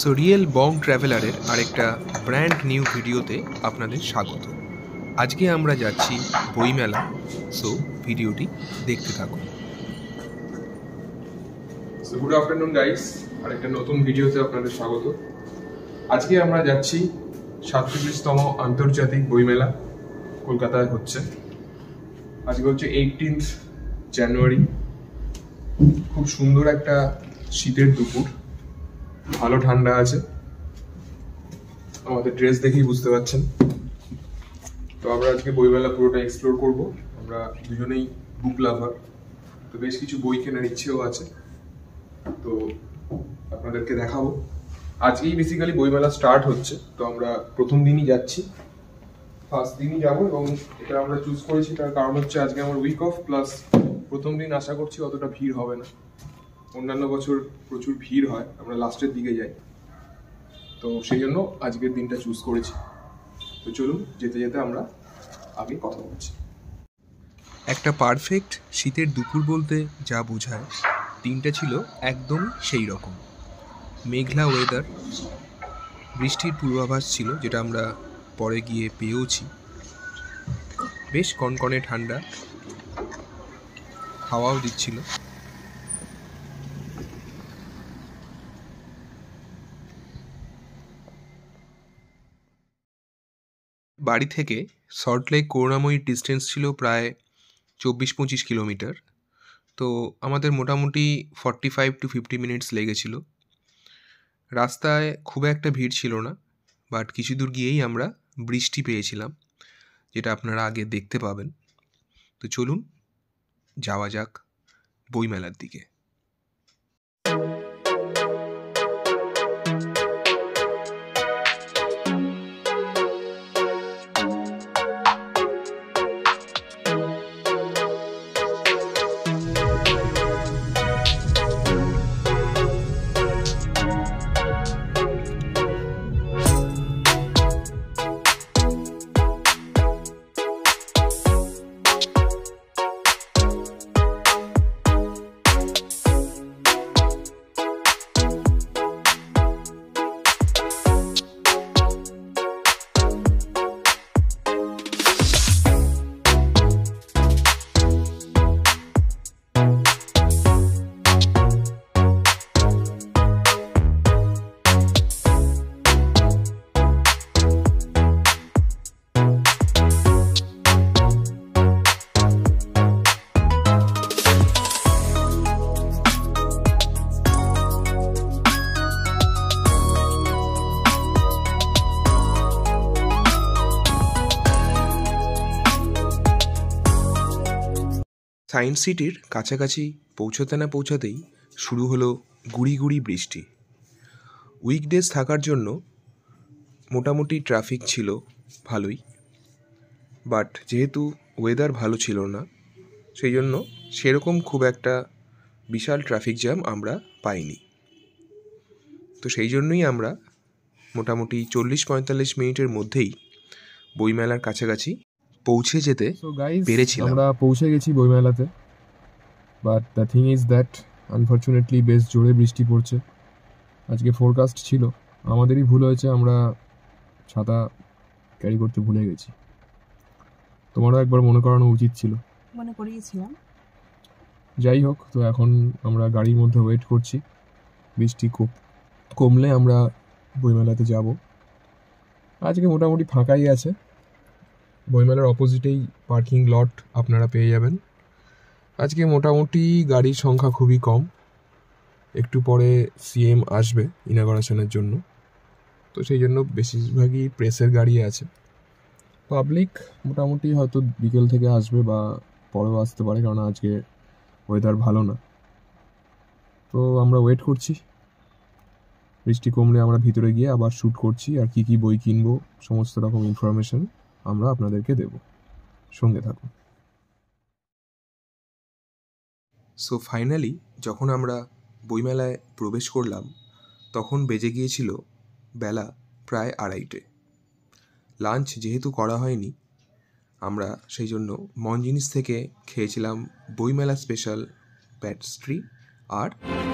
So real বং ট্রাভেলারের আরেকটা brand new ভিডিওতে আপনাদের স্বাগত। আজকে আমরা যাচ্ছি বইমেলা। সো ভিডিওটি দেখতে থাকুন। সো গুড আফটারনুন গাইস, আরেকটা নতুন ভিডিওতে আপনাদের স্বাগত। আজকে আমরা যাচ্ছি 37তম আন্তর্জাতিক বইমেলা, কলকাতায় হচ্ছে। আজকে হচ্ছে 18th জানুয়ারি। খুব সুন্দর একটা শীতের দুপুর, ভালো ঠান্ডা আছে, আমাদের ড্রেস দেখেই বুঝতে পারছেন। তো আমরা আজকে বইমেলা পুরোটা এক্সপ্লোর করব। আমরা দুজনেই বুক লাভার, তো বেশ কিছু বই কেনার ইচ্ছেও আছে, তো আপনাদেরকে দেখাবো। আজকেই বেসিক্যালি বইমেলা স্টার্ট হচ্ছে, তো আমরা প্রথম দিনই যাচ্ছি, ফার্স্ট দিনই যাবো। এবং এটা আমরা চুজ করেছি তার কারণ হচ্ছে আজকে আমার উইক অফ, প্লাস প্রথম দিন আশা করছি অতটা ভিড় হবে না। অন্যান্য বছর প্রচুর ভিড় হয়, আমরা লাস্টের দিকে যাই, তো সেই জন্য আজকের দিনটা চুজ করেছি। তো চলুন যেতে যেতে আমরা আগে কথা বলছি। একটা পারফেক্ট শীতের দুপুর বলতে যা বোঝায়, দিনটা ছিল একদম সেই রকম। মেঘলা ওয়েদার, বৃষ্টির পূর্বাভাস ছিল, যেটা আমরা পরে গিয়ে পেয়েওছি। বেশ কনকনে ঠান্ডা, হাওয়াও দিচ্ছিল। বাড়ি থেকে সল্টলেক করুণাময়ীর ডিস্টেন্স ছিল প্রায় 24-25 কিলোমিটার। তো আমাদের মোটামুটি 45 to 50 মিনিটস লেগেছিল। রাস্তায় খুব একটা ভিড় ছিল না, বাট কিছু দূর গিয়েই আমরা বৃষ্টি পেয়েছিলাম, যেটা আপনারা আগে দেখতে পাবেন। তো চলুন যাওয়া যাক বইমেলার দিকে। সায়েন্স সিটির কাছাকাছি পৌঁছতে না পৌঁছাতেই শুরু হলো গুড়ি গুড়ি বৃষ্টি। উইকডেজ থাকার জন্য মোটামুটি ট্রাফিক ছিল ভালোই, বাট যেহেতু ওয়েদার ভালো ছিল না, সেই জন্য সেরকম খুব একটা বিশাল ট্রাফিক জ্যাম আমরা পাইনি। তো সেই জন্যই আমরা মোটামুটি 40-45 মিনিটের মধ্যেই বইমেলার কাছাকাছি পৌঁছে যেতে পেরেছিলাম। আমরা পৌঁছে গেছি বইমেলাতে, but the thing is that unfortunately বেশ জোরে বৃষ্টি পড়ছে। আজকে ফোরকাস্ট ছিল, আমাদেরই ভুল হয়েছে, আমরা ছাতা ক্যারি করতে ভুলে গেছি। তোমারও একবার মনে করানো উচিত ছিল। মনে করিয়েছিলাম। যাই হোক, তো এখন আমরা গাড়ির মধ্যে ওয়েট করছি, বৃষ্টি খুব কমলে আমরা বইমেলাতে যাব। আজকে মোটামুটি ফাঁকাই আছে। বইমেলার অপোজিটেই পার্কিং লট আপনারা পেয়ে যাবেন। আজকে মোটামুটি গাড়ির সংখ্যা খুবই কম, একটু পরে সিএম আসবে ইনগরেশনের জন্য, তো সেই জন্য বেশিরভাগই প্রেসের গাড়ি আছে। পাবলিক মোটামুটি হয়তো বিকেল থেকে আসবে বা পরেও আসতে পারে, কারণ আজকে ওয়েদার ভালো না। তো আমরা ওয়েট করছি, বৃষ্টি কমলে আমরা ভিতরে গিয়ে আবার শ্যুট করছি, আর কি কি বই কিনবো সমস্ত রকম ইনফরমেশন আমরা আপনাদেরকে দেব, সঙ্গে থাকুন। সো ফাইনালি যখন আমরা বইমেলায় প্রবেশ করলাম, তখন বেজে গিয়েছিল বেলা প্রায় 2:30। লাঞ্চ যেহেতু করা হয়নি, আমরা সেই জন্য মনজিনিস থেকে খেয়েছিলাম বইমেলা স্পেশাল পেস্ট্রি আর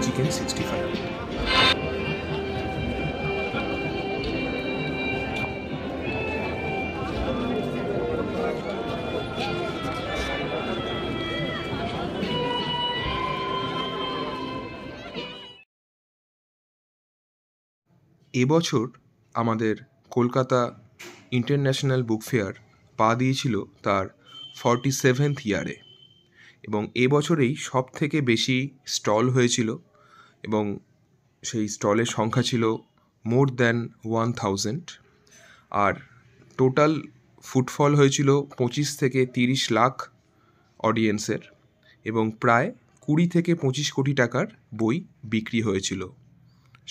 চিকেন 65। এবছর আমাদের কলকাতা ইন্টারন্যাশনাল বুক ফেয়ার পা দিয়েছিল তার 47th ইয়ারে, এবং এবছরেই সব থেকে বেশি স্টল হয়েছিল এবং সেই স্টলের সংখ্যা ছিল মোর দ্যান 1000, আর টোটাল ফুটফল হয়েছিল 25 থেকে 30 লাখ অডিয়েন্সের, এবং প্রায় 20 থেকে 25 কোটি টাকার বই বিক্রি হয়েছিল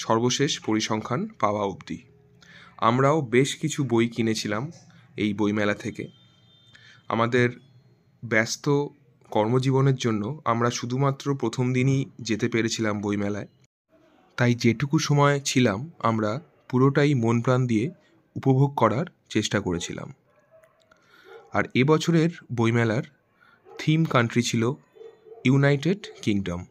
সর্বশেষ পরিসংখ্যান পাওয়া অবধি। আমরাও বেশ কিছু বই কিনেছিলাম এই বইমেলা থেকে। আমাদের ব্যস্ত কর্মজীবনের জন্য আমরা শুধুমাত্র প্রথম দিনই যেতে পেরেছিলাম বইমেলায়, তাই যেটুকু সময় ছিলাম আমরা পুরোটাই মন প্রাণ দিয়ে উপভোগ করার চেষ্টা করেছিলাম। আর এবছরের বইমেলার থিম কান্ট্রি ছিল ইউনাইটেড কিংডম।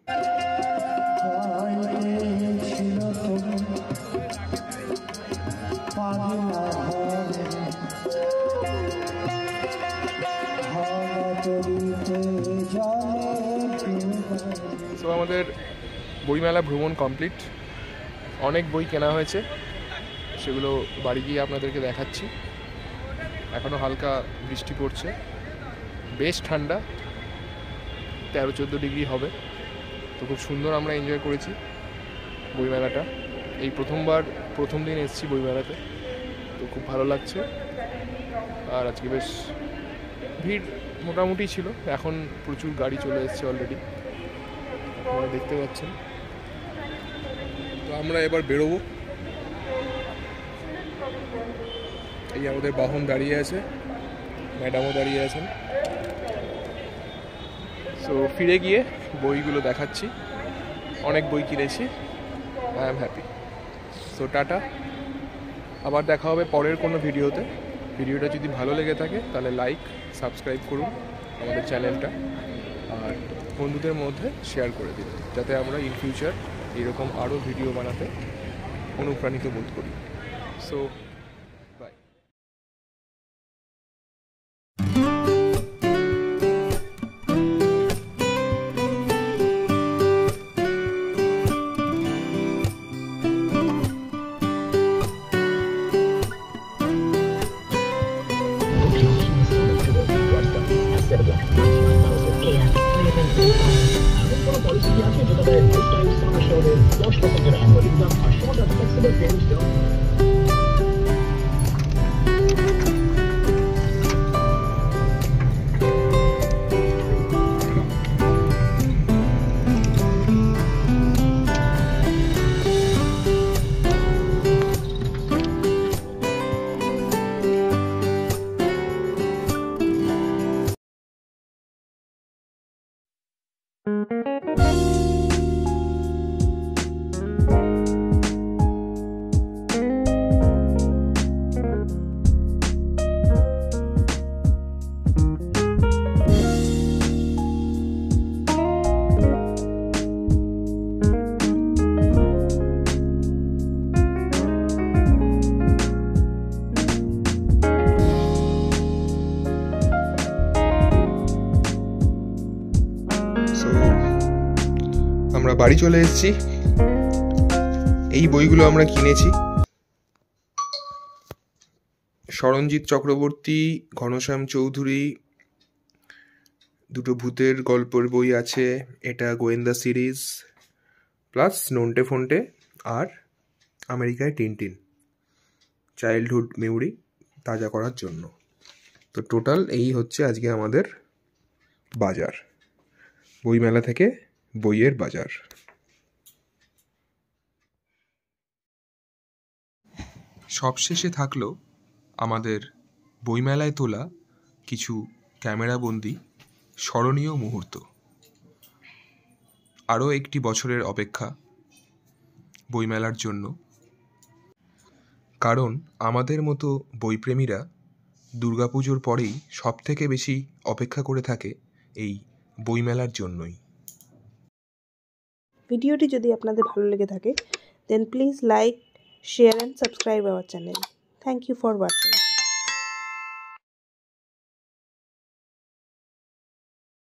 সো আমাদের বইমেলা ভ্রমণ কমপ্লিট। অনেক বই কেনা হয়েছে, সেগুলো বাড়ি গিয়ে আপনাদেরকে দেখাচ্ছি। এখনও হালকা বৃষ্টি পড়ছে, বেশ ঠান্ডা, 13-14 ডিগ্রি হবে। তো খুব সুন্দর আমরা এনজয় করেছি বইমেলাটা। এই প্রথম দিন এসেছি বইমেলাতে, তো খুব ভালো লাগছে। আর আজকে বেশ ভিড় মোটামুটি ছিল, এখন প্রচুর গাড়ি চলে এসেছে অলরেডি, আপনারা দেখতে পাচ্ছেন। তো আমরা এবার বেরোবো। এই আমাদের বাহন দাঁড়িয়ে আছে, ম্যাডামও দাঁড়িয়ে আছেন। সো ফিরে গিয়ে বইগুলো দেখাচ্ছি। অনেক বই কিনেছি, I am happy. So tata, আবার দেখা হবে পরের কোনো ভিডিওতে। ভিডিওটা যদি ভালো লেগে থাকে তাহলে লাইক, সাবস্ক্রাইব করুন আমাদের চ্যানেলটা, আর বন্ধুদের মধ্যে শেয়ার করে দিন, যাতে আমরা ইন ফিউচার এরকম আরও ভিডিও বানাতে অনুপ্রাণিত বোধ করি। So bye. আমরা বাড়ি চলে এসেছি। এই বইগুলো আমরা কিনেছি। সরঞ্জিৎ চক্রবর্তী, ঘনশ্যাম চৌধুরী, দুটো ভূতের গল্পের বই আছে, এটা গোয়েন্দা সিরিজ, প্লাস নন্টে ফন্টে আর আমেরিকায় টিনটিন, চাইল্ডহুড মেমোরি তাজা করার জন্য। তো টোটাল এই হচ্ছে আজকে আমাদের বাজার, বইমেলা থেকে বইয়ের বাজার। সবশেষে থাকলো আমাদের বইমেলায় তোলা কিছু ক্যামেরাবন্দি স্মরণীয় মুহূর্ত। আরও একটি বছরের অপেক্ষা বইমেলার জন্য, কারণ আমাদের মতো বইপ্রেমীরা দুর্গাপুজোর পরেই সবথেকে বেশি অপেক্ষা করে থাকে এই বইমেলার জন্যই। ভিডিওটি যদি আপনাদের ভালো লেগে থাকে, then please like, share and subscribe our channel. Thank you for watching.